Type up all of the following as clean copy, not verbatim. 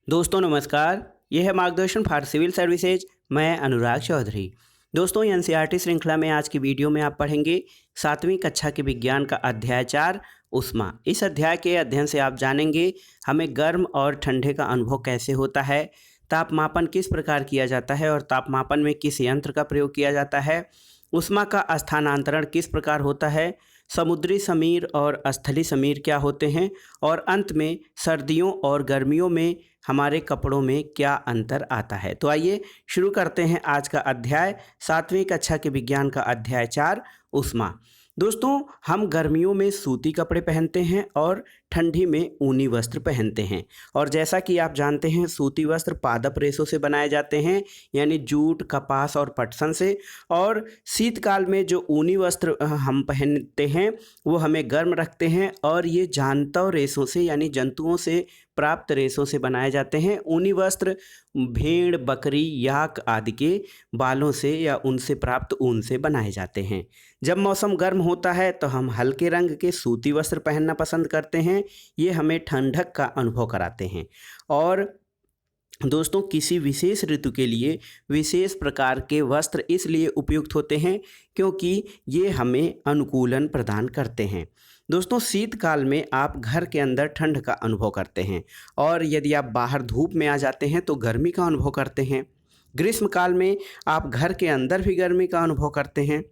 दोस्तों नमस्कार, यह है मार्गदर्शन फॉर सिविल सर्विसेज। मैं अनुराग चौधरी। दोस्तों एनसीईआरटी श्रृंखला में आज की वीडियो में आप पढ़ेंगे 7वीं कक्षा के विज्ञान का अध्याय 4 ऊष्मा। इस अध्याय के अध्ययन से आप जानेंगे हमें गर्म और ठंडे का अनुभव कैसे होता है, तापमापन किस प्रकार किया जाता है और तापमापन में किस यंत्र का प्रयोग किया जाता है, ऊष्मा का स्थानांतरण किस प्रकार होता है, समुद्री समीर और स्थली समीर क्या होते हैं और अंत में सर्दियों और गर्मियों में हमारे कपड़ों में क्या अंतर आता है। तो आइए शुरू करते हैं आज का अध्याय 7वीं कक्षा के विज्ञान का अध्याय 4 ऊष्मा। दोस्तों हम गर्मियों में सूती कपड़े पहनते हैं और ठंडी में ऊनी वस्त्र पहनते हैं। और जैसा कि आप जानते हैं सूती वस्त्र पादप रेशों से बनाए जाते हैं, यानी जूट, कपास और पटसन से। और शीतकाल में जो ऊनी वस्त्र हम पहनते हैं वो हमें गर्म रखते हैं और ये जांतव रेशों से यानी जंतुओं से प्राप्त रेशों से बनाए जाते हैं। ऊनी वस्त्र भेड़, बकरी, याक आदि के बालों से या उनसे प्राप्त ऊन से बनाए जाते हैं। जब मौसम गर्म होता है तो हम हल्के रंग के सूती वस्त्र पहनना पसंद करते हैं। ये हमें ठंडक का अनुभव कराते हैं। और दोस्तों किसी विशेष ऋतु के लिए विशेष प्रकार के वस्त्र इसलिए उपयुक्त होते हैं क्योंकि ये हमें अनुकूलन प्रदान करते हैं। दोस्तों शीतकाल में आप घर के अंदर ठंड का अनुभव करते हैं और यदि आप बाहर धूप में आ जाते हैं तो गर्मी का अनुभव करते हैं। ग्रीष्मकाल में आप घर के अंदर भी गर्मी का अनुभव करते हैं।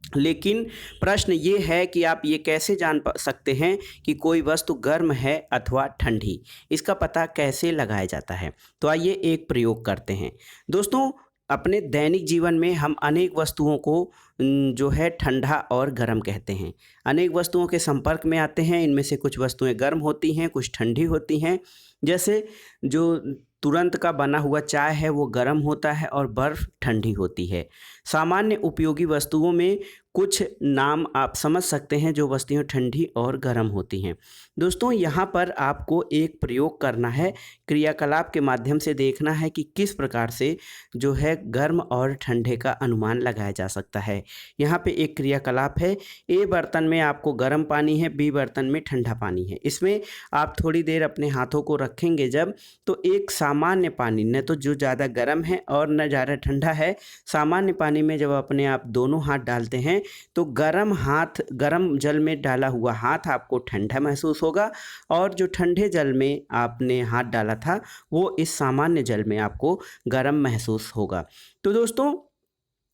लेकिन प्रश्न ये है कि आप ये कैसे जान सकते हैं कि कोई वस्तु गर्म है अथवा ठंडी, इसका पता कैसे लगाया जाता है। तो आइए एक प्रयोग करते हैं। दोस्तों अपने दैनिक जीवन में हम अनेक वस्तुओं को जो है ठंडा और गर्म कहते हैं। अनेक वस्तुओं के संपर्क में आते हैं। इनमें से कुछ वस्तुएं गर्म होती हैं, कुछ ठंडी होती हैं। जैसे जो तुरंत का बना हुआ चाय है वो गर्म होता है और बर्फ़ ठंडी होती है। सामान्य उपयोगी वस्तुओं में कुछ नाम आप समझ सकते हैं जो वस्तुएं ठंडी और गर्म होती हैं। दोस्तों यहाँ पर आपको एक प्रयोग करना है, क्रियाकलाप के माध्यम से देखना है कि किस प्रकार से जो है गर्म और ठंडे का अनुमान लगाया जा सकता है। यहाँ पे एक क्रियाकलाप है, ए बर्तन में आपको गर्म पानी है, बी बर्तन में ठंडा पानी है। इसमें आप थोड़ी देर अपने हाथों को रखेंगे जब, तो एक सामान्य पानी, न तो जो ज़्यादा गर्म है और न ज़्यादा ठंडा है, सामान्य पानी में जब अपने आप दोनों हाथ डालते हैं तो गर्म जल में डाला हुआ हाथ आपको ठंडा महसूस होगा और जो ठंडे जल में आपने हाथ डाला था वो इस सामान्य जल में आपको गर्म महसूस होगा। तो दोस्तों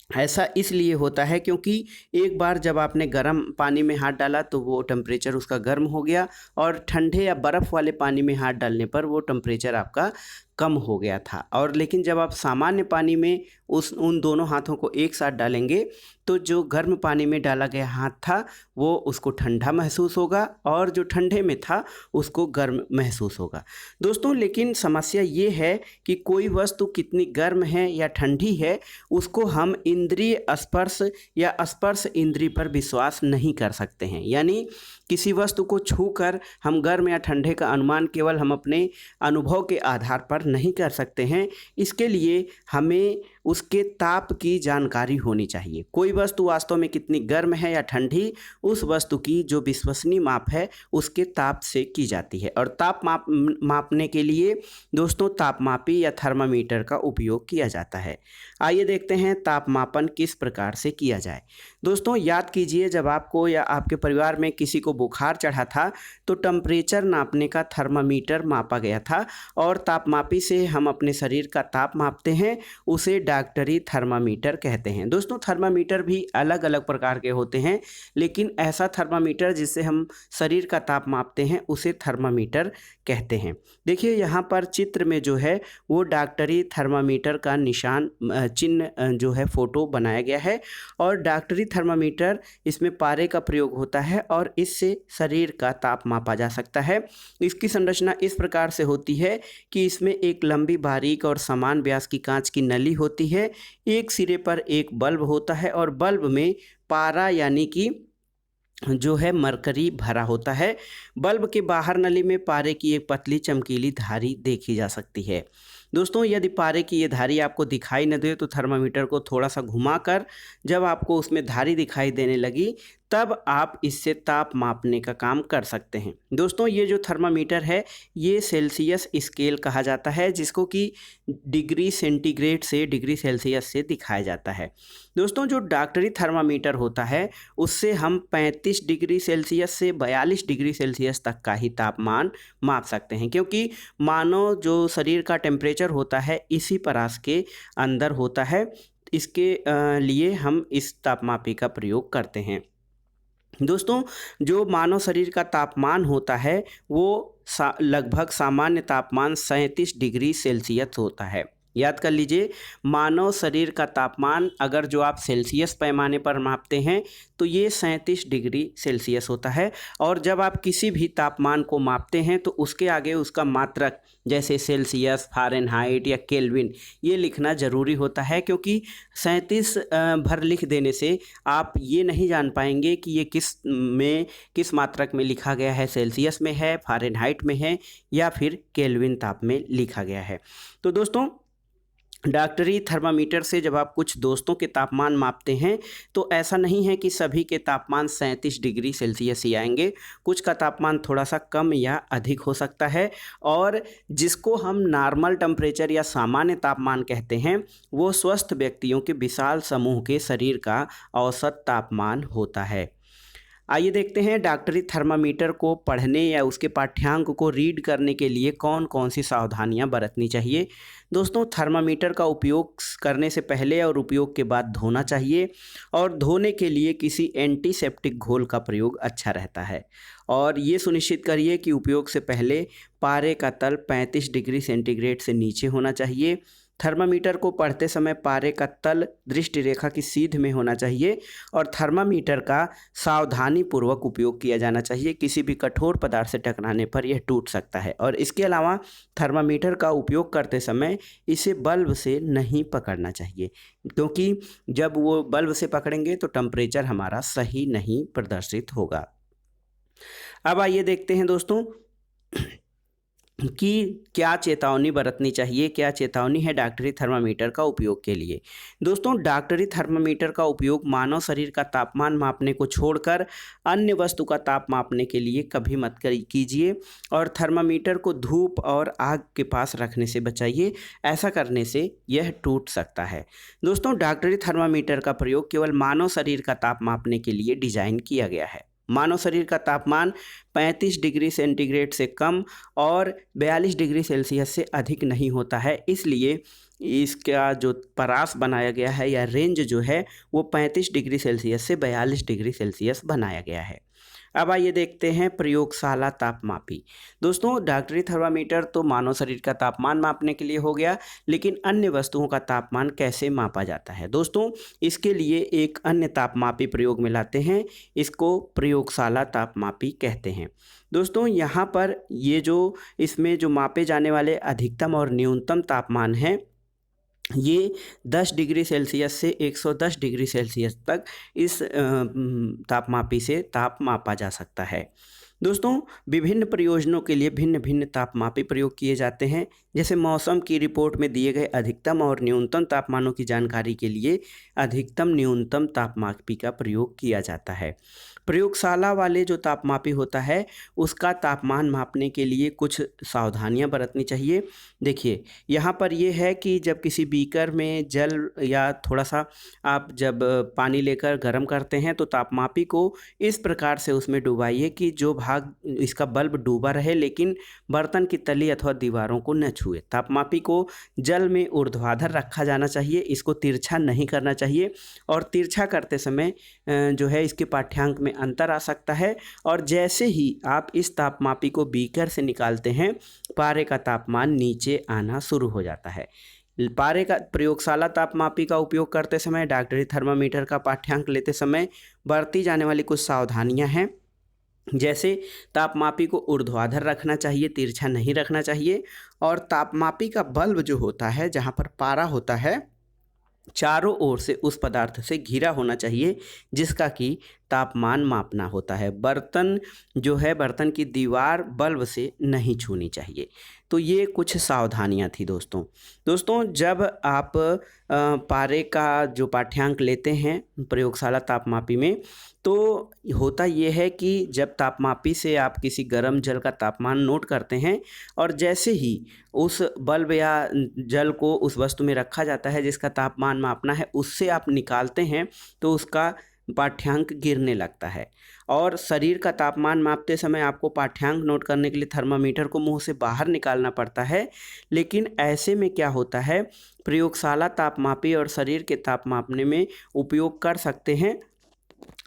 ऐसा इसलिए होता है क्योंकि एक बार जब आपने गर्म पानी में हाथ डाला तो वो टेम्परेचर उसका गर्म हो गया और ठंडे या बर्फ़ वाले पानी में हाथ डालने पर वो टेम्परेचर आपका कम हो गया था। और लेकिन जब आप सामान्य पानी में उन दोनों हाथों को एक साथ डालेंगे तो जो गर्म पानी में डाला गया हाथ था वो उसको ठंडा महसूस होगा और जो ठंडे में था उसको गर्म महसूस होगा। दोस्तों लेकिन समस्या ये है कि कोई वस्तु कितनी गर्म है या ठंडी है उसको हम इंद्रिय स्पर्श या स्पर्श इंद्रिय पर विश्वास नहीं कर सकते हैं। यानी किसी वस्तु को छूकर हम गर्म या ठंडे का अनुमान केवल हम अपने अनुभव के आधार पर नहीं कर सकते हैं। इसके लिए हमें उसके ताप की जानकारी होनी चाहिए। कोई वस्तु वास्तव में कितनी गर्म है या ठंडी उस वस्तु की जो विश्वसनीय माप है उसके ताप से की जाती है। और ताप मापने के लिए दोस्तों तापमापी या थर्मामीटर का उपयोग किया जाता है। आइए देखते हैं तापमापन किस प्रकार से किया जाए। दोस्तों याद कीजिए जब आपको या आपके परिवार में किसी को बुखार चढ़ा था तो टेम्परेचर नापने का थर्मामीटर मापा गया था और तापमापी से हम अपने शरीर का ताप मापते हैं, उसे डॉक्टरी थर्मामीटर कहते हैं। दोस्तों थर्मामीटर भी अलग अलग प्रकार के होते हैं, लेकिन ऐसा थर्मामीटर जिससे हम शरीर का ताप मापते हैं उसे थर्मामीटर कहते हैं। देखिए यहाँ पर चित्र में जो है वो डॉक्टरी थर्मामीटर का निशान चिन्ह जो है फोटो बनाया गया है और डॉक्टरी थर्मामीटर इसमें पारे का प्रयोग होता है और इससे शरीर का ताप मापा जा सकता है। इसकी संरचना इस प्रकार से होती है कि इसमें एक लंबी, बारीक और समान व्यास की कांच की नली होती है। एक सिरे पर एक बल्ब होता है और बल्ब में पारा यानी कि जो है मरकरी भरा होता है। बल्ब के बाहर नली में पारे की एक पतली चमकीली धारी देखी जा सकती है। दोस्तों यदि पारे की ये धारी आपको दिखाई न दे तो थर्मामीटर को थोड़ा सा घुमाकर जब आपको उसमें धारी दिखाई देने लगी तब आप इससे ताप मापने का काम कर सकते हैं। दोस्तों ये जो थर्मामीटर है ये सेल्सियस स्केल कहा जाता है, जिसको कि डिग्री सेंटीग्रेड से डिग्री सेल्सियस से दिखाया जाता है। दोस्तों जो डॉक्टरी थर्मामीटर होता है उससे हम 35 डिग्री सेल्सियस से 42 डिग्री सेल्सियस तक का ही तापमान माप सकते हैं, क्योंकि मानव जो शरीर का टेम्परेचर होता है इसी परास के अंदर होता है। इसके लिए हम इस तापमापी का प्रयोग करते हैं। दोस्तों जो मानव शरीर का तापमान होता है वो लगभग सामान्य तापमान 37 डिग्री सेल्सियस होता है। याद कर लीजिए, मानव शरीर का तापमान अगर जो आप सेल्सियस पैमाने पर मापते हैं तो ये 37 डिग्री सेल्सियस होता है। और जब आप किसी भी तापमान को मापते हैं तो उसके आगे उसका मात्रक जैसे सेल्सियस, फ़ारेनहाइट या केल्विन ये लिखना ज़रूरी होता है, क्योंकि 37 भर लिख देने से आप ये नहीं जान पाएंगे कि ये किस मात्रक में लिखा गया है, सेल्सियस में है, फ़ारेनहाइट में है या फिर केल्विन ताप में लिखा गया है। तो दोस्तों डॉक्टरी थर्मामीटर से जब आप कुछ दोस्तों के तापमान मापते हैं तो ऐसा नहीं है कि सभी के तापमान 37 डिग्री सेल्सियस ही आएंगे। कुछ का तापमान थोड़ा सा कम या अधिक हो सकता है, और जिसको हम नॉर्मल टेम्परेचर या सामान्य तापमान कहते हैं वो स्वस्थ व्यक्तियों के विशाल समूह के शरीर का औसत तापमान होता है। आइए देखते हैं डॉक्टरी थर्मामीटर को पढ़ने या उसके पाठ्यांक को रीड करने के लिए कौन कौन सी सावधानियां बरतनी चाहिए। दोस्तों थर्मामीटर का उपयोग करने से पहले और उपयोग के बाद धोना चाहिए, और धोने के लिए किसी एंटीसेप्टिक घोल का प्रयोग अच्छा रहता है। और ये सुनिश्चित करिए कि उपयोग से पहले पारे का तल 35 डिग्री सेंटीग्रेड से नीचे होना चाहिए। थर्मामीटर को पढ़ते समय पारे का तल दृष्टि रेखा की सीध में होना चाहिए, और थर्मामीटर का सावधानीपूर्वक उपयोग किया जाना चाहिए। किसी भी कठोर पदार्थ से टकराने पर यह टूट सकता है। और इसके अलावा थर्मामीटर का उपयोग करते समय इसे बल्ब से नहीं पकड़ना चाहिए, क्योंकि जब वो बल्ब से पकड़ेंगे तो टेम्परेचर हमारा सही नहीं प्रदर्शित होगा। अब आइए देखते हैं दोस्तों कि क्या चेतावनी बरतनी चाहिए, क्या चेतावनी है डॉक्टरी थर्मामीटर का उपयोग के लिए। दोस्तों डॉक्टरी थर्मामीटर का उपयोग मानव शरीर का तापमान मापने को छोड़कर अन्य वस्तु का ताप मापने के लिए कभी मत कीजिए, और थर्मामीटर को धूप और आग के पास रखने से बचाइए। ऐसा करने से यह टूट सकता है। दोस्तों डॉक्टरी थर्मामीटर का प्रयोग केवल मानव शरीर का ताप मापने के लिए डिजाइन किया गया है। मानव शरीर का तापमान 35 डिग्री सेंटीग्रेड से कम और 42 डिग्री सेल्सियस से अधिक नहीं होता है, इसलिए इसका जो परास बनाया गया है या रेंज जो है वो 35 डिग्री सेल्सियस से 42 डिग्री सेल्सियस बनाया गया है। अब आइए देखते हैं प्रयोगशाला तापमापी। दोस्तों डॉक्टरी थर्मामीटर तो मानव शरीर का तापमान मापने के लिए हो गया, लेकिन अन्य वस्तुओं का तापमान कैसे मापा जाता है। दोस्तों इसके लिए एक अन्य तापमापी प्रयोग में लाते हैं, इसको प्रयोगशाला तापमापी कहते हैं। दोस्तों यहाँ पर इसमें जो मापे जाने वाले अधिकतम और न्यूनतम तापमान हैं ये 10 डिग्री सेल्सियस से 110 डिग्री सेल्सियस तक इस तापमापी से ताप मापा जा सकता है। दोस्तों विभिन्न प्रयोजनों के लिए भिन्न भिन्न तापमापी प्रयोग किए जाते हैं। जैसे मौसम की रिपोर्ट में दिए गए अधिकतम और न्यूनतम तापमानों की जानकारी के लिए अधिकतम न्यूनतम तापमापी का प्रयोग किया जाता है। प्रयोगशाला वाले जो तापमापी होता है उसका तापमान मापने के लिए कुछ सावधानियां बरतनी चाहिए। देखिए यहाँ पर ये है कि जब किसी बीकर में जल या थोड़ा सा आप जब पानी लेकर गर्म करते हैं तो तापमापी को इस प्रकार से उसमें डुबाइए कि जो भाग इसका बल्ब डूबा रहे लेकिन बर्तन की तली अथवा दीवारों को न छुए। तापमापी को जल में ऊर्ध्वाधर रखा जाना चाहिए, इसको तिरछा नहीं करना चाहिए, और तिरछा करते समय जो है इसके पाठ्यांक में अंतर आ सकता है। और जैसे ही आप इस तापमापी को बीकर से निकालते हैं पारे का तापमान नीचे आना शुरू हो जाता है। पारे का प्रयोगशाला तापमापी का उपयोग करते समय डॉक्टरी थर्मामीटर का पाठ्यांक लेते समय बरती जाने वाली कुछ सावधानियां हैं। जैसे तापमापी को ऊर्ध्वाधर रखना चाहिए, तिरछा नहीं रखना चाहिए, और तापमापी का बल्ब जो होता है जहाँ पर पारा होता है चारों ओर से उस पदार्थ से घिरा होना चाहिए जिसका कि तापमान मापना होता है। बर्तन जो है बर्तन की दीवार बल्ब से नहीं छूनी चाहिए। तो ये कुछ सावधानियां थी दोस्तों। दोस्तों जब आप पारे का जो पाठ्यांक लेते हैं प्रयोगशाला तापमापी में, तो होता ये है कि जब तापमापी से आप किसी गर्म जल का तापमान नोट करते हैं और जैसे ही उस बल्ब या जल को उस वस्तु में रखा जाता है जिसका तापमान मापना है, उससे आप निकालते हैं तो उसका पाठ्यांक गिरने लगता है। और शरीर का तापमान मापते समय आपको पाठ्यांक नोट करने के लिए थर्मामीटर को मुंह से बाहर निकालना पड़ता है। लेकिन ऐसे में क्या होता है, प्रयोगशाला तापमापी और शरीर के ताप मापने में उपयोग कर सकते हैं,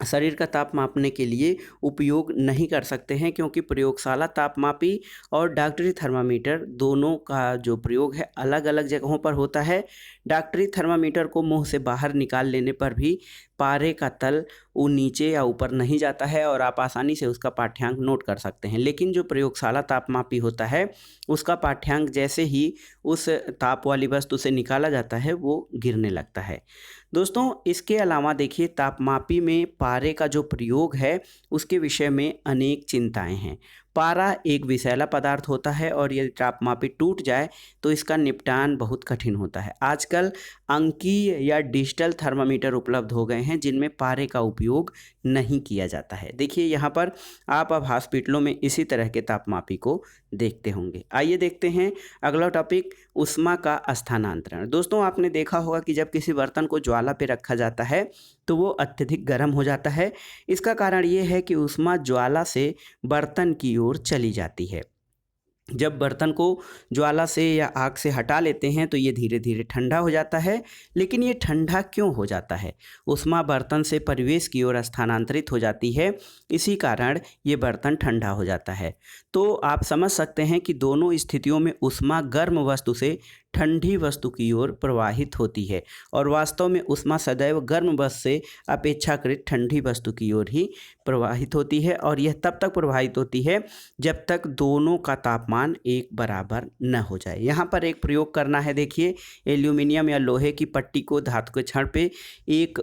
शरीर का ताप मापने के लिए उपयोग नहीं कर सकते हैं, क्योंकि प्रयोगशाला तापमापी और डॉक्टरी थर्मामीटर दोनों का जो प्रयोग है अलग अलग जगहों पर होता है। डॉक्टरी थर्मामीटर को मुंह से बाहर निकाल लेने पर भी पारे का तल वो नीचे या ऊपर नहीं जाता है और आप आसानी से उसका पाठ्यांक नोट कर सकते हैं। लेकिन जो प्रयोगशाला तापमापी होता है उसका पाठ्यांक जैसे ही उस ताप वाली वस्तु से निकाला जाता है वो गिरने लगता है। दोस्तों इसके अलावा देखिए, तापमापी में पारे का जो प्रयोग है उसके विषय में अनेक चिंताएं हैं। पारा एक विषैला पदार्थ होता है और यदि तापमापी टूट जाए तो इसका निपटान बहुत कठिन होता है। आजकल अंकीय या डिजिटल थर्मामीटर उपलब्ध हो गए हैं जिनमें पारे का उपयोग नहीं किया जाता है। देखिए यहाँ पर आप अब हॉस्पिटलों में इसी तरह के तापमापी को देखते होंगे। आइए देखते हैं अगला टॉपिक, ऊष्मा का स्थानांतरण। दोस्तों आपने देखा होगा कि जब किसी बर्तन को ज्वाला पे रखा जाता है तो वो अत्यधिक गर्म हो जाता है। इसका कारण ये है कि ऊष्मा ज्वाला से बर्तन की ओर चली जाती है। जब बर्तन को ज्वाला से या आग से हटा लेते हैं तो ये धीरे धीरे ठंडा हो जाता है। लेकिन ये ठंडा क्यों हो जाता है? ऊष्मा बर्तन से परिवेश की ओर स्थानांतरित हो जाती है, इसी कारण ये बर्तन ठंडा हो जाता है। तो आप समझ सकते हैं कि दोनों स्थितियों में ऊष्मा गर्म वस्तु से ठंडी वस्तु की ओर प्रवाहित होती है और वास्तव में ऊष्मा सदैव गर्म वस्तु से अपेक्षाकृत ठंडी वस्तु की ओर ही प्रवाहित होती है और यह तब तक प्रवाहित होती है जब तक दोनों का तापमान एक बराबर न हो जाए। यहाँ पर एक प्रयोग करना है। देखिए, एल्यूमिनियम या लोहे की पट्टी को धातु के छड़ पे एक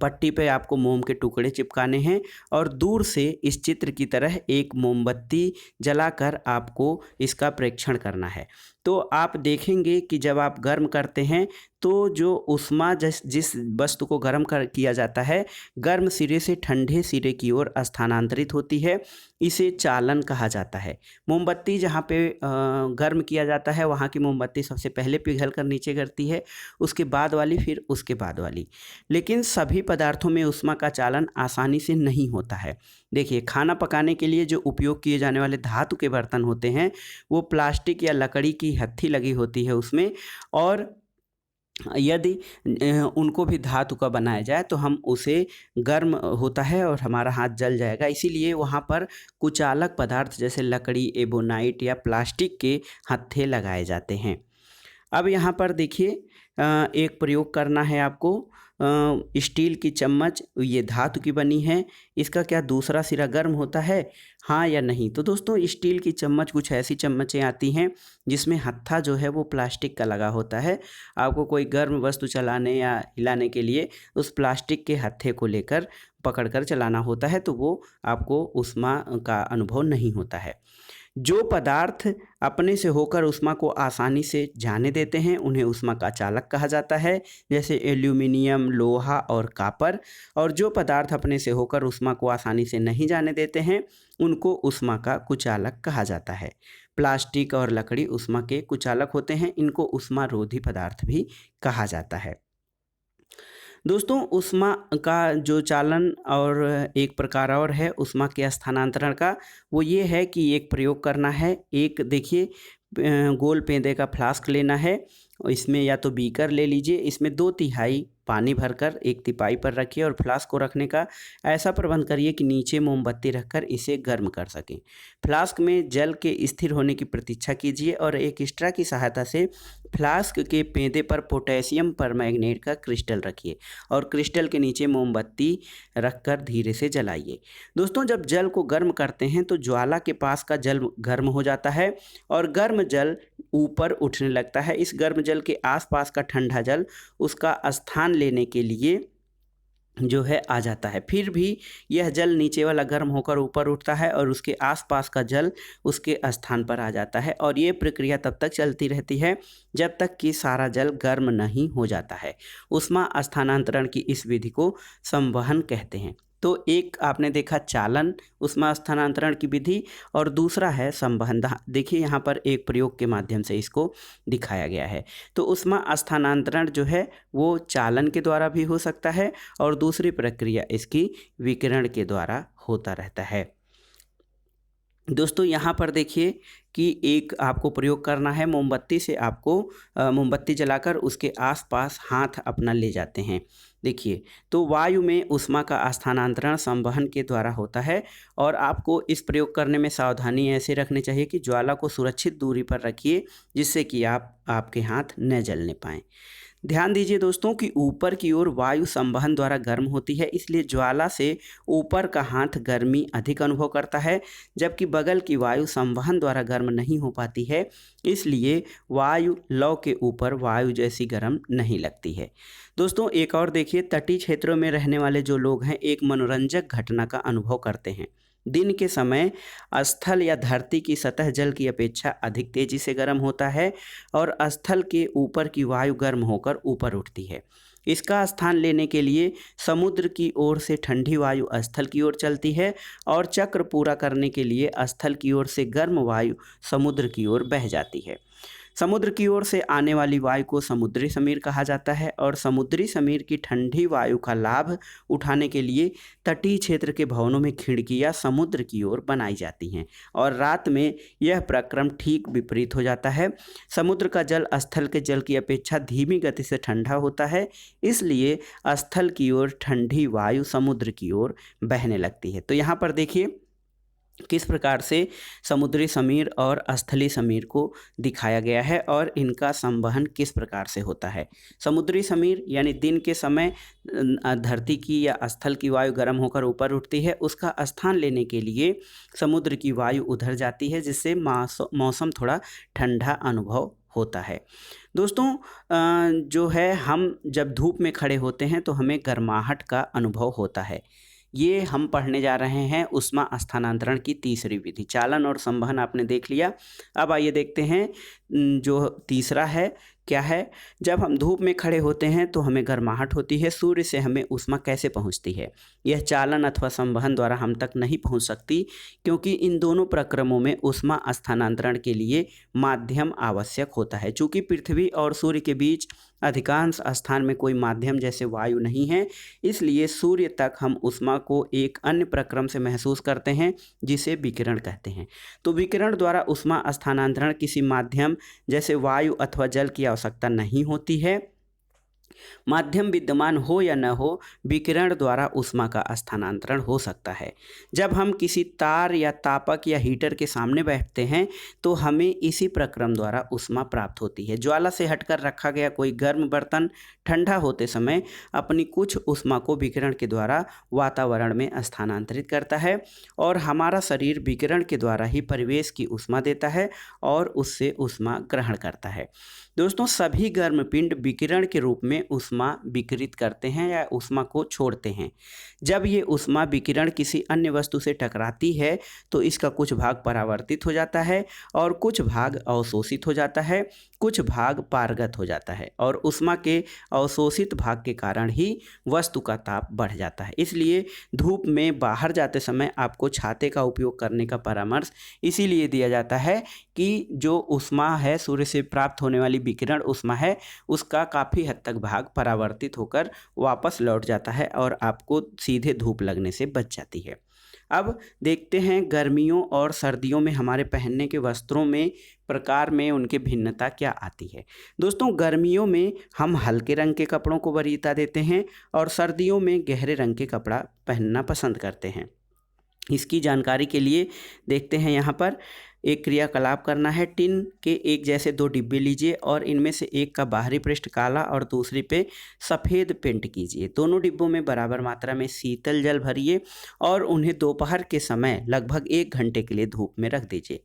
पट्टी पे आपको मोम के टुकड़े चिपकाने हैं और दूर से इस चित्र की तरह एक मोमबत्ती जलाकर आपको इसका परीक्षण करना है। तो आप देखेंगे कि जब आप गर्म करते हैं तो जो ऊष्मा जिस वस्तु को गर्म किया जाता है, गर्म सिरे से ठंडे सिरे की ओर स्थानांतरित होती है। इसे चालन कहा जाता है। मोमबत्ती जहाँ पे गर्म किया जाता है वहाँ की मोमबत्ती सबसे पहले पिघल कर नीचे गिरती है, उसके बाद वाली, फिर उसके बाद वाली। लेकिन सभी पदार्थों में ऊष्मा का चालन आसानी से नहीं होता है। देखिए, खाना पकाने के लिए जो उपयोग किए जाने वाले धातु के बर्तन होते हैं वो प्लास्टिक या लकड़ी की हत्थी लगी होती है उसमें, और यदि उनको भी धातु का बनाया जाए तो हम उसे गर्म होता है और हमारा हाथ जल जाएगा। इसीलिए वहाँ पर कुचालक पदार्थ जैसे लकड़ी, एबोनाइट या प्लास्टिक के हत्थे लगाए जाते हैं। अब यहाँ पर देखिए एक प्रयोग करना है आपको। स्टील की चम्मच, ये धातु की बनी है, इसका क्या दूसरा सिरा गर्म होता है, हाँ या नहीं? तो दोस्तों स्टील की चम्मच, कुछ ऐसी चम्मचें आती हैं जिसमें हत्था जो है वो प्लास्टिक का लगा होता है। आपको कोई गर्म वस्तु चलाने या हिलाने के लिए उस प्लास्टिक के हत्थे को लेकर पकड़कर चलाना होता है, तो वो आपको ऊष्मा का अनुभव नहीं होता है। जो पदार्थ अपने से होकर ऊष्मा को आसानी से जाने देते हैं उन्हें ऊष्मा का चालक कहा जाता है, जैसे एल्यूमिनियम, लोहा और कॉपर। और जो पदार्थ अपने से होकर ऊष्मा को आसानी से नहीं जाने देते हैं उनको ऊष्मा का कुचालक कहा जाता है। प्लास्टिक और लकड़ी ऊष्मा के कुचालक होते हैं, इनको ऊष्मा रोधी पदार्थ भी कहा जाता है। दोस्तों ऊष्मा का जो चालन और एक प्रकार और है ऊष्मा के स्थानांतरण का, वो ये है कि एक प्रयोग करना है। एक देखिए गोल पेंदे का फ्लास्क लेना है, इसमें या तो बीकर ले लीजिए, इसमें 2/3 पानी भरकर एक तिपाई पर रखिए और फ्लास्क को रखने का ऐसा प्रबंध करिए कि नीचे मोमबत्ती रखकर इसे गर्म कर सकें। फ्लास्क में जल के स्थिर होने की प्रतीक्षा कीजिए और एक स्ट्रा की सहायता से फ्लास्क के पेंदे पर पोटेशियम परमैंगनेट का क्रिस्टल रखिए और क्रिस्टल के नीचे मोमबत्ती रखकर धीरे से जलाइए। दोस्तों जब जल को गर्म करते हैं तो ज्वाला के पास का जल गर्म हो जाता है और गर्म जल ऊपर उठने लगता है। इस गर्म जल के आसपास का ठंडा जल उसका स्थान लेने के लिए जो है आ जाता है। फिर भी यह जल नीचे वाला गर्म होकर ऊपर उठता है और उसके आसपास का जल उसके स्थान पर आ जाता है, और ये प्रक्रिया तब तक चलती रहती है जब तक कि सारा जल गर्म नहीं हो जाता है। ऊष्मा स्थानांतरण की इस विधि को संवहन कहते हैं। तो एक आपने देखा चालन ऊष्मा स्थानांतरण की विधि, और दूसरा है संवहन। देखिए यहाँ पर एक प्रयोग के माध्यम से इसको दिखाया गया है। तो ऊष्मा स्थानांतरण जो है वो चालन के द्वारा भी हो सकता है, और दूसरी प्रक्रिया इसकी विकिरण के द्वारा होता रहता है। दोस्तों यहाँ पर देखिए कि एक आपको प्रयोग करना है। मोमबत्ती से आपको मोमबत्ती जलाकर उसके आसपास हाथ अपना ले जाते हैं। देखिए, तो वायु में ऊष्मा का स्थानांतरण संवहन के द्वारा होता है, और आपको इस प्रयोग करने में सावधानी ऐसे रखनी चाहिए कि ज्वाला को सुरक्षित दूरी पर रखिए, जिससे कि आपके हाथ न जलने पाएँ। ध्यान दीजिए दोस्तों कि ऊपर की ओर वायु संवहन द्वारा गर्म होती है, इसलिए ज्वाला से ऊपर का हाथ गर्मी अधिक अनुभव करता है, जबकि बगल की वायु संवहन द्वारा गर्म नहीं हो पाती है, इसलिए वायु लौ के ऊपर वायु जैसी गर्म नहीं लगती है। दोस्तों एक और देखिए, तटीय क्षेत्रों में रहने वाले जो लोग हैं एक मनोरंजक घटना का अनुभव करते हैं। दिन के समय स्थल या धरती की सतह जल की अपेक्षा अधिक तेजी से गर्म होता है, और स्थल के ऊपर की वायु गर्म होकर ऊपर उठती है। इसका स्थान लेने के लिए समुद्र की ओर से ठंडी वायु स्थल की ओर चलती है, और चक्र पूरा करने के लिए स्थल की ओर से गर्म वायु समुद्र की ओर बह जाती है। समुद्र की ओर से आने वाली वायु को समुद्री समीर कहा जाता है, और समुद्री समीर की ठंडी वायु का लाभ उठाने के लिए तटीय क्षेत्र के भवनों में खिड़कियां समुद्र की ओर बनाई जाती हैं, और रात में यह प्रक्रम ठीक विपरीत हो जाता है। समुद्र का जल स्थल के जल की अपेक्षा धीमी गति से ठंडा होता है, इसलिए स्थल की ओर ठंडी वायु समुद्र की ओर बहने लगती है। तो यहाँ पर देखिए किस प्रकार से समुद्री समीर और स्थलीय समीर को दिखाया गया है, और इनका संवहन किस प्रकार से होता है। समुद्री समीर यानी दिन के समय धरती की या स्थल की वायु गर्म होकर ऊपर उठती है, उसका स्थान लेने के लिए समुद्र की वायु उधर जाती है, जिससे मौसम थोड़ा ठंडा अनुभव होता है। दोस्तों जो है हम जब धूप में खड़े होते हैं तो हमें गर्माहट का अनुभव होता है। ये हम पढ़ने जा रहे हैं ऊष्मा स्थानांतरण की तीसरी विधि। चालन और संवहन आपने देख लिया। अब आइए देखते हैं जो तीसरा है क्या है। जब हम धूप में खड़े होते हैं तो हमें गर्माहट होती है। सूर्य से हमें ऊष्मा कैसे पहुंचती है? यह चालन अथवा संवहन द्वारा हम तक नहीं पहुंच सकती, क्योंकि इन दोनों प्रक्रमों में ऊष्मा स्थानांतरण के लिए माध्यम आवश्यक होता है। चूँकि पृथ्वी और सूर्य के बीच अधिकांश स्थान में कोई माध्यम जैसे वायु नहीं है, इसलिए सूर्य तक हम ऊष्मा को एक अन्य प्रक्रम से महसूस करते हैं, जिसे विकिरण कहते हैं। तो विकिरण द्वारा ऊष्मा स्थानांतरण किसी माध्यम जैसे वायु अथवा जल की आवश्यकता नहीं होती है। माध्यम विद्यमान हो या न हो, विकिरण द्वारा ऊष्मा का स्थानांतरण हो सकता है। जब हम किसी तार या तापक या हीटर के सामने बैठते हैं तो हमें इसी प्रक्रम द्वारा ऊष्मा प्राप्त होती है। ज्वाला से हटकर रखा गया कोई गर्म बर्तन ठंडा होते समय अपनी कुछ ऊष्मा को विकिरण के द्वारा वातावरण में स्थानांतरित करता है, और हमारा शरीर विकिरण के द्वारा ही परिवेश की ऊष्मा देता है और उससे ऊष्मा ग्रहण करता है। दोस्तों सभी गर्म पिंड विकिरण के रूप में ऊष्मा विकिरित करते हैं या ऊष्मा को छोड़ते हैं। जब ये ऊष्मा विकिरण किसी अन्य वस्तु से टकराती है तो इसका कुछ भाग परावर्तित हो जाता है और कुछ भाग अवशोषित हो जाता है, कुछ भाग पारगत हो जाता है, और ऊष्मा के अवशोषित भाग के कारण ही वस्तु का ताप बढ़ जाता है। इसलिए धूप में बाहर जाते समय आपको छाते का उपयोग करने का परामर्श इसीलिए दिया जाता है कि जो ऊष्मा है, सूर्य से प्राप्त होने वाली विकिरण ऊष्मा है, उसका काफ़ी हद तक भाग परावर्तित होकर वापस लौट जाता है और आपको सीधे धूप लगने से बच जाती है। अब देखते हैं गर्मियों और सर्दियों में हमारे पहनने के वस्त्रों में प्रकार में उनकी भिन्नता क्या आती है। दोस्तों गर्मियों में हम हल्के रंग के कपड़ों को वरीयता देते हैं और सर्दियों में गहरे रंग के कपड़ा पहनना पसंद करते हैं। इसकी जानकारी के लिए देखते हैं यहाँ पर एक क्रियाकलाप करना है। टिन के एक जैसे 2 डिब्बे लीजिए और इनमें से एक का बाहरी पृष्ठ काला और दूसरी पे सफ़ेद पेंट कीजिए। दोनों डिब्बों में बराबर मात्रा में शीतल जल भरिए और उन्हें दोपहर के समय लगभग 1 घंटे के लिए धूप में रख दीजिए।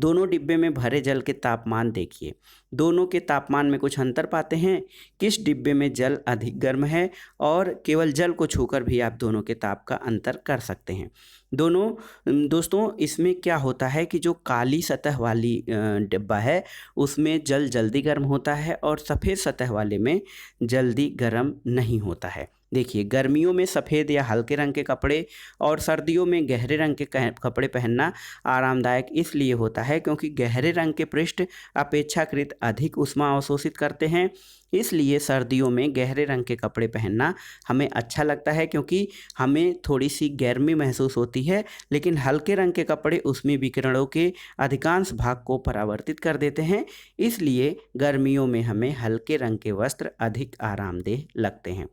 दोनों डिब्बे में भरे जल के तापमान देखिए। दोनों के तापमान में कुछ अंतर पाते हैं? किस डिब्बे में जल अधिक गर्म है? और केवल जल को छूकर भी आप दोनों के ताप का अंतर कर सकते हैं। दोस्तों इसमें क्या होता है कि जो काली सतह वाली डिब्बा है उसमें जल जल्दी गर्म होता है और सफ़ेद सतह वाले में जल्दी गर्म नहीं होता है। देखिए, गर्मियों में सफ़ेद या हल्के रंग के कपड़े और सर्दियों में गहरे रंग के कपड़े पहनना आरामदायक इसलिए होता है क्योंकि गहरे रंग के पृष्ठ अपेक्षाकृत अधिक ऊष्मा अवशोषित करते हैं। इसलिए सर्दियों में गहरे रंग के कपड़े पहनना हमें अच्छा लगता है क्योंकि हमें थोड़ी सी गर्मी महसूस होती है, लेकिन हल्के रंग के कपड़े ऊष्मीय विकिरणों के अधिकांश भाग को परावर्तित कर देते हैं। इसलिए गर्मियों में हमें हल्के रंग के वस्त्र अधिक आरामदेह लगते हैं।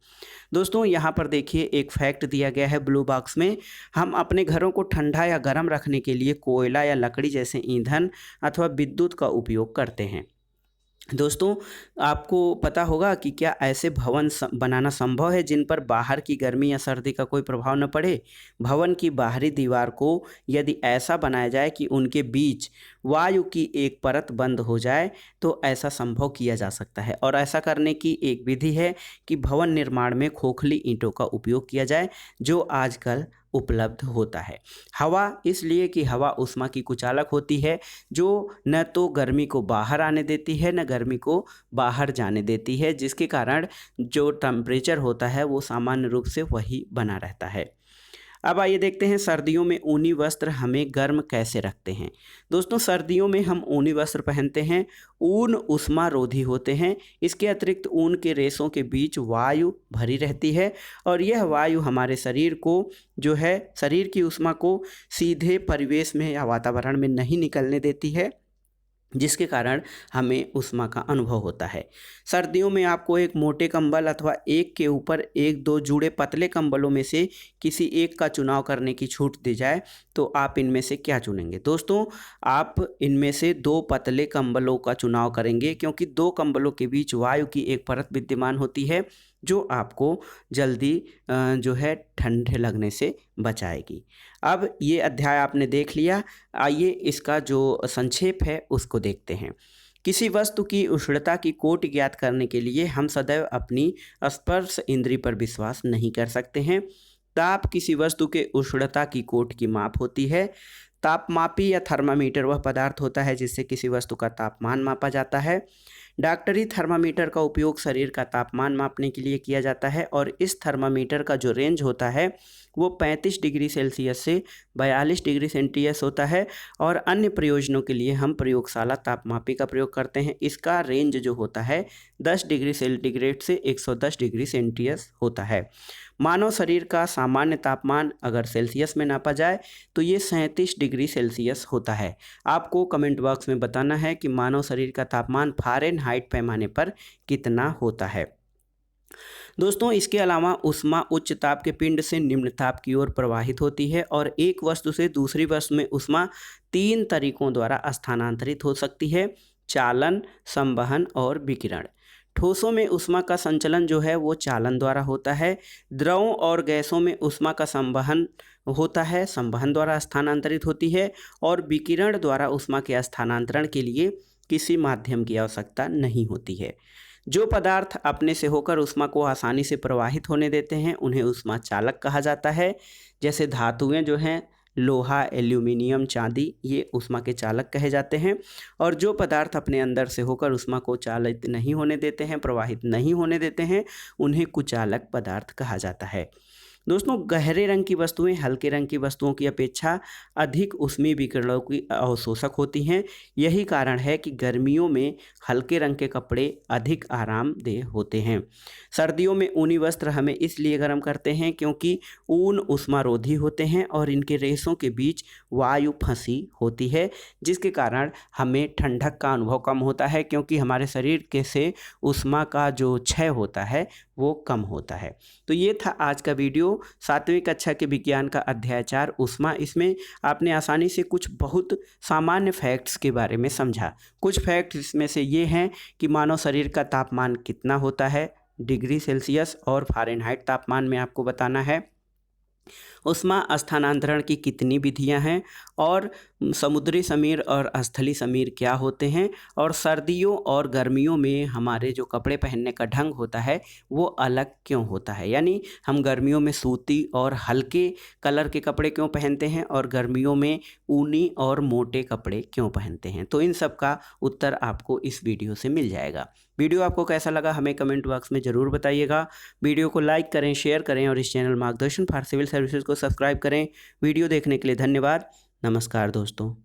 दोस्तों यहाँ पर देखिए एक फैक्ट दिया गया है ब्लू बॉक्स में। हम अपने घरों को ठंडा या गर्म रखने के लिए कोयला या लकड़ी जैसे ईंधन अथवा विद्युत का उपयोग करते हैं। दोस्तों आपको पता होगा कि क्या ऐसे भवन बनाना संभव है जिन पर बाहर की गर्मी या सर्दी का कोई प्रभाव न पड़े? भवन की बाहरी दीवार को यदि ऐसा बनाया जाए कि उनके बीच वायु की एक परत बंद हो जाए तो ऐसा संभव किया जा सकता है। और ऐसा करने की एक विधि है कि भवन निर्माण में खोखली ईंटों का उपयोग किया जाए जो आजकल उपलब्ध होता है। हवा इसलिए कि हवा ऊष्मा की कुचालक होती है जो न तो गर्मी को बाहर आने देती है न गर्मी को बाहर जाने देती है, जिसके कारण जो टेम्परेचर होता है वो सामान्य रूप से वही बना रहता है। अब आइए देखते हैं सर्दियों में ऊनी वस्त्र हमें गर्म कैसे रखते हैं। दोस्तों सर्दियों में हम ऊनी वस्त्र पहनते हैं। ऊन ऊष्मारोधी होते हैं। इसके अतिरिक्त ऊन के रेशों के बीच वायु भरी रहती है और यह वायु हमारे शरीर को जो है शरीर की ऊष्मा को सीधे परिवेश में या वातावरण में नहीं निकलने देती है, जिसके कारण हमें ऊष्मा का अनुभव होता है। सर्दियों में आपको एक मोटे कंबल अथवा एक के ऊपर एक दो जुड़े पतले कंबलों में से किसी एक का चुनाव करने की छूट दी जाए तो आप इनमें से क्या चुनेंगे? दोस्तों आप इनमें से 2 पतले कंबलों का चुनाव करेंगे क्योंकि 2 कंबलों के बीच वायु की एक परत विद्यमान होती है जो आपको जल्दी जो है ठंडे लगने से बचाएगी। अब ये अध्याय आपने देख लिया। आइए इसका जो संक्षेप है उसको देखते हैं। किसी वस्तु की उष्णता की कोटि ज्ञात करने के लिए हम सदैव अपनी स्पर्श इंद्रिय पर विश्वास नहीं कर सकते हैं। ताप किसी वस्तु के उष्णता की कोट की माप होती है। तापमापी या थर्मामीटर वह पदार्थ होता है जिससे किसी वस्तु का तापमान मापा जाता है। डॉक्टरी थर्मामीटर का उपयोग शरीर का तापमान मापने के लिए किया जाता है और इस थर्मामीटर का जो रेंज होता है वो 35 डिग्री सेल्सियस से 42 डिग्री सेंटीग्रेड होता है और अन्य प्रयोजनों के लिए हम प्रयोगशाला तापमापी का प्रयोग करते हैं। इसका रेंज जो होता है 10 डिग्री सेंटीग्रेड से 110 डिग्री सेंटीग्रेड होता है। मानव शरीर का सामान्य तापमान अगर सेल्सियस में नापा जाए तो ये 37 डिग्री सेल्सियस होता है। आपको कमेंट बॉक्स में बताना है कि मानव शरीर का तापमान फ़ारेनहाइट पैमाने पर कितना होता है। दोस्तों इसके अलावा ऊष्मा उच्च ताप के पिंड से निम्न ताप की ओर प्रवाहित होती है और एक वस्तु से दूसरी वस्तु में ऊष्मा 3 तरीकों द्वारा स्थानांतरित हो सकती है: चालन, संवहन और विकिरण। ठोसों में ऊष्मा का संचलन जो है वो चालन द्वारा होता है। द्रवों और गैसों में ऊष्मा का संवहन होता है, संवहन द्वारा स्थानांतरित होती है। और विकिरण द्वारा ऊष्मा के स्थानांतरण के लिए किसी माध्यम की आवश्यकता नहीं होती है। जो पदार्थ अपने से होकर ऊष्मा को आसानी से प्रवाहित होने देते हैं उन्हें ऊष्मा चालक कहा जाता है। जैसे धातुएं जो हैं लोहा, एल्यूमिनियम, चांदी, ये ऊष्मा के चालक कहे जाते हैं। और जो पदार्थ अपने अंदर से होकर ऊष्मा को चालित नहीं होने देते हैं, प्रवाहित नहीं होने देते हैं, उन्हें कुचालक पदार्थ कहा जाता है। दोस्तों गहरे रंग की वस्तुएं हल्के रंग की वस्तुओं की अपेक्षा अधिक ऊष्मीय विकिरणों की अवशोषक होती हैं। यही कारण है कि गर्मियों में हल्के रंग के कपड़े अधिक आरामदेह होते हैं। सर्दियों में ऊनी वस्त्र हमें इसलिए गर्म करते हैं क्योंकि ऊन ऊष्मारोधी होते हैं और इनके रेशों के बीच वायु फंसी होती है, जिसके कारण हमें ठंडक का अनुभव कम होता है क्योंकि हमारे शरीर के से ऊष्मा का जो क्षय होता है वो कम होता है। तो ये था आज का वीडियो 7वीं कक्षा के विज्ञान का अध्याय 4 ऊष्मा। इसमें आपने आसानी से कुछ बहुत सामान्य फैक्ट्स के बारे में समझा। कुछ फैक्ट्स इसमें से ये हैं कि मानव शरीर का तापमान कितना होता है, डिग्री सेल्सियस और फ़ारेनहाइट तापमान में आपको बताना है। ऊष्मा स्थानांतरण की कितनी विधियां हैं, और समुद्री समीर और स्थली समीर क्या होते हैं, और सर्दियों और गर्मियों में हमारे जो कपड़े पहनने का ढंग होता है वो अलग क्यों होता है। यानी हम गर्मियों में सूती और हल्के कलर के कपड़े क्यों पहनते हैं और गर्मियों में ऊनी और मोटे कपड़े क्यों पहनते हैं। तो इन सब का उत्तर आपको इस वीडियो से मिल जाएगा। वीडियो आपको कैसा लगा हमें कमेंट बॉक्स में ज़रूर बताइएगा। वीडियो को लाइक करें, शेयर करें और इस चैनल मार्गदर्शन फॉर सिविल सर्विसेज को सब्सक्राइब करें। वीडियो देखने के लिए धन्यवाद। नमस्कार दोस्तों।